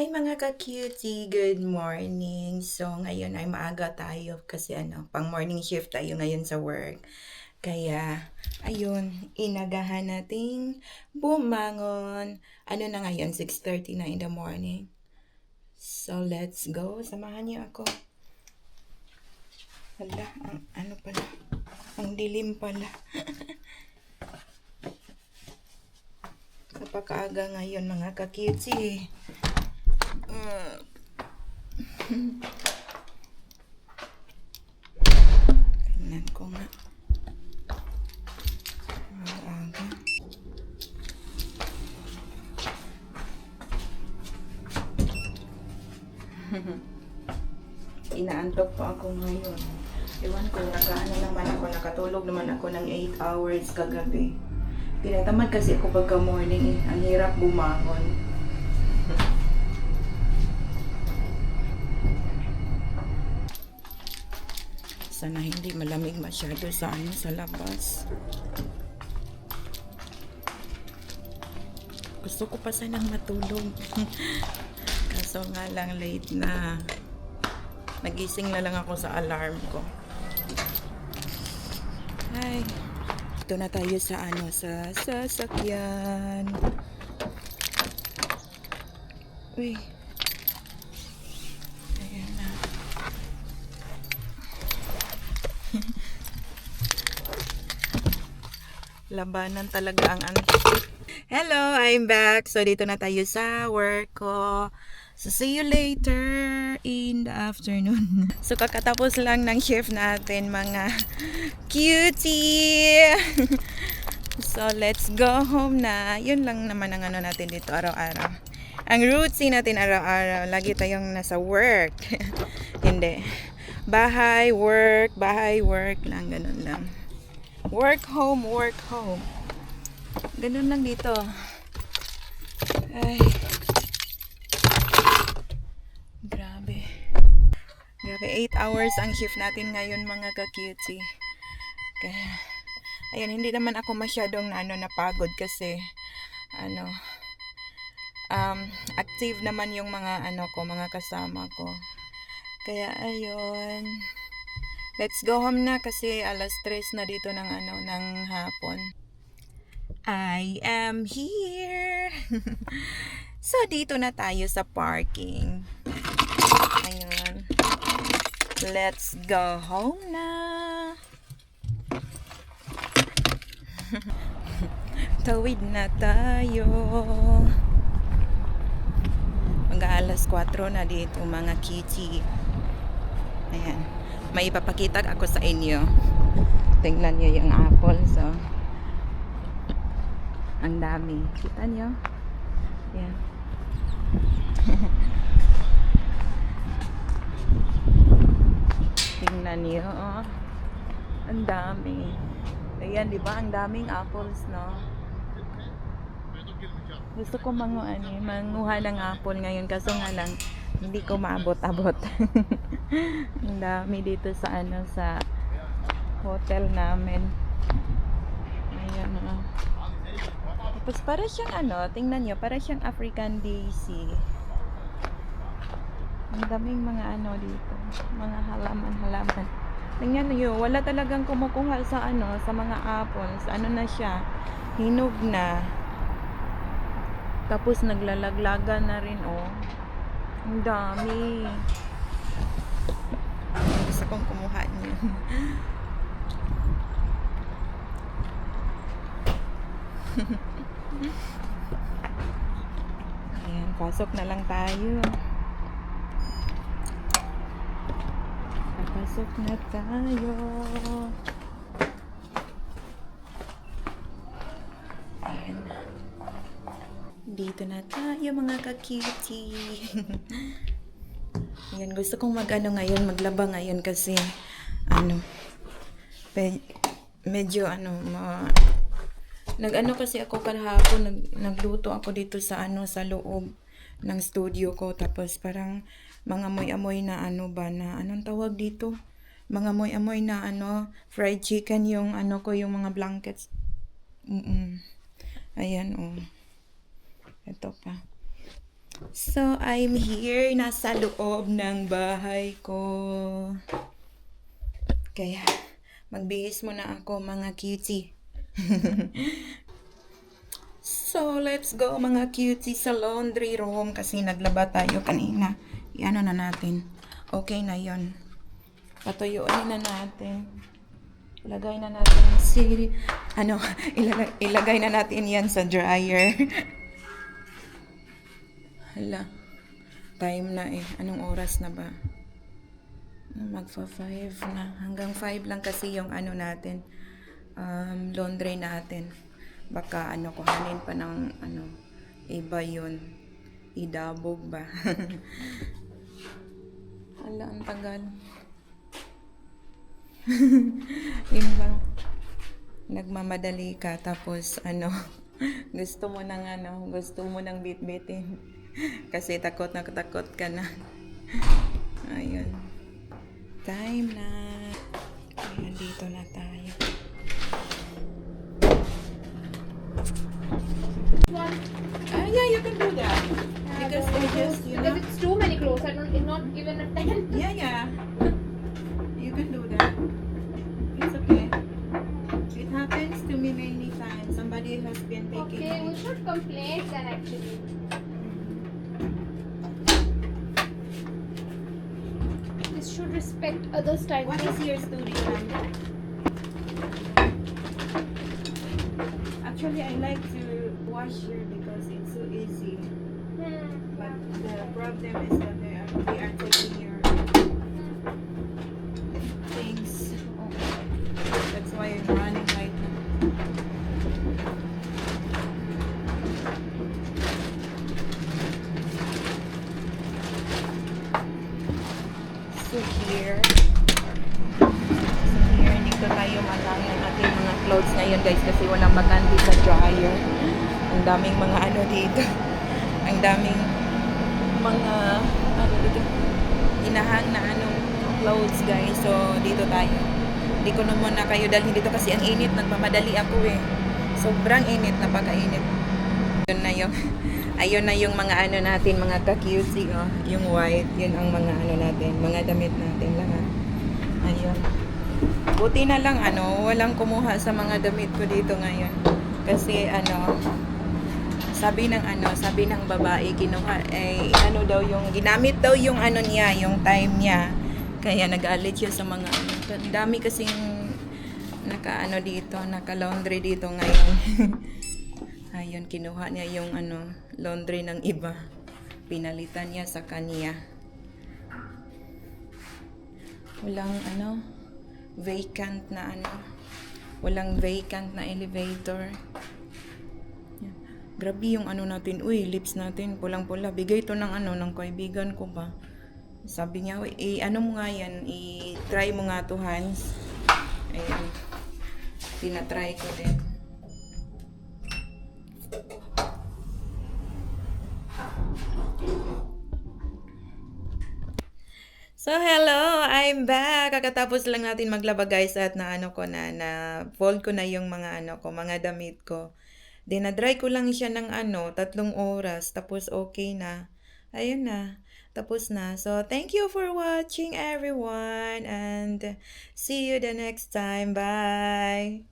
Hi mga ka-cutie, good morning. So ngayon ay maaga tayo kasi pang morning shift tayo ngayon sa work. Kaya ayun, inagahan nating bumangon. Ano na ngayon, 6:30 na in the morning. So let's go, samahan niyo ako. Hala, ano pala, ang dilim pala. Napakaaga ngayon mga ka-cutie. Tingnan ko nga. Maaga. Inaantok pa ako ngayon. Ewan ko, nakatulog naman ako ng 8 hours kagabi. Tinatamad kasi ako pagka morning eh. Ang hirap bumangon. Sana hindi malamig masyado sa labas. Gusto ko pa sanang matulog. Kaso nga lang late na. Nagising na lang ako sa alarm ko. Ay, ito na tayo sa sa sasakyan. Uy. Ayan na. Labanan talaga ang Hello, I'm back. So, dito na tayo sa work ko. So, see you later in the afternoon. So, kakatapos lang ng shift natin, mga cutie. So, let's go home na. Yun lang naman ang natin dito araw-araw. Ang routine natin araw-araw, lagi tayong nasa work. Hindi. Bahay, work lang, ganun lang. Work, home, work, home. Ganun lang dito. Ay. Grabe. 8 hours ang shift natin ngayon mga ka-cutie. Kaya, ayun, hindi naman ako masyadong napagod kasi, active naman yung mga mga kasama ko. Kaya, ayun. Let's go home na kasi alas 3 na dito ng hapon. I am here. So, dito na tayo sa parking. Ayun. Let's go home na. Tawid na tayo. Mag-alas 4 na dito mga kitty. Ayan. May ipapakita ako sa inyo. Tingnan nyo yung apple. So, ang dami. Kita nyo? Ayan. Tingnan nyo. Oh. Ang dami. Ayan, di ba? Ang daming apples, no? Gusto ko manguha ng apple ngayon. Kaso nga lang, hindi ko maabot-abot. Ang dami dito sa sa hotel namin. Ayan, oh. Tapos para siyang tingnan nyo, para siyang African Daisy. Ang daming mga dito, mga halaman. Tingnan nyo, wala talagang kumukuha sa sa mga apples. Na siya, hinog na. Tapos naglalaglaga na rin, oh. Ang dami. Gusto kong kumuha niyan. Ayan, pasok na lang tayo. Pasok na tayo. Ayan. Dito na tayo mga ka-cutie. Ayan, gusto kong ngayon, maglaba ngayon kasi medyo kasi ako kahapon, nagluto ako dito sa sa loob ng studio ko, tapos parang mga amoy-amoy na anong tawag dito? Mga amoy-amoy na fried chicken yung ko, yung mga blankets. Ayan, oh. Ito pa. So, I'm here. Nasa loob ng bahay ko. Kaya, magbihis muna ako mga cutie. So, let's go mga cutie sa laundry room kasi naglaba tayo kanina. Iano na natin. Okay na yon. Patuyuin na natin. Ilagay na natin ilagay na natin yan sa dryer. Hala, time na eh. Anong oras na ba? Magfa 5 na. Hanggang 5 lang kasi yung natin, laundry natin. Baka kuhanin pa ng iba yun. Idabog ba? Hala, ang tagal. Yun bang nagmamadali ka tapos gusto mo nang bitbitin kasi takot ka na. Ayun, time na. Ayan, dito na tayo. Yeah, you can do that because they just Because it's too many clothes. It's not even a 10. yeah, you can do that. It's okay. It happens to me many times. Somebody has been taking Okay, my we should complain then actually. This should respect others' time. What is your story, Amanda? Actually, I like to wash here because it's so easy. But the problem is that they are taking your things. Oh, that's why I'm running right now. So here, dito tayo malang ng ating mga clothes ngayon guys kasi walang maganti sa dryer. Ang daming mga dito. Ang daming mga dito. Inahang na clothes guys. So dito tayo. Hindi ko na muna kayo dalhin dito kasi ang init. Nagmamadali ako eh. Sobrang init. Napakainit. Ayun na yung mga natin, mga ka-cutie, oh. Yung white, yun ang mga natin, mga damit natin lahat. Ayun. Buti na lang walang kumuha sa mga damit ko dito ngayon. Kasi sabi ng babae kinuha ginamit daw yung niya, yung time niya. Kaya nag-alit siya sa mga dami kasing naka-laundry dito ngayon. Ayun, kinuha niya yung laundry ng iba. Pinalitan niya sa kanya. Walang vacant na walang vacant na elevator. Yan. Grabe yung natin. Uy, lips natin pulang-pula. Bigay ito ng ng kaibigan ko ba. Sabi niya, mo nga yan, i-try mo nga to, Hans. Ayun. Tinatry ko din. So, hello! I'm back! Kakatapos lang natin maglaba guys at na fold ko na yung mga mga damit ko. Then, na-dry ko lang siya ng 3 oras. Tapos, okay na. Ayun na. Tapos na. So, thank you for watching everyone and see you the next time. Bye!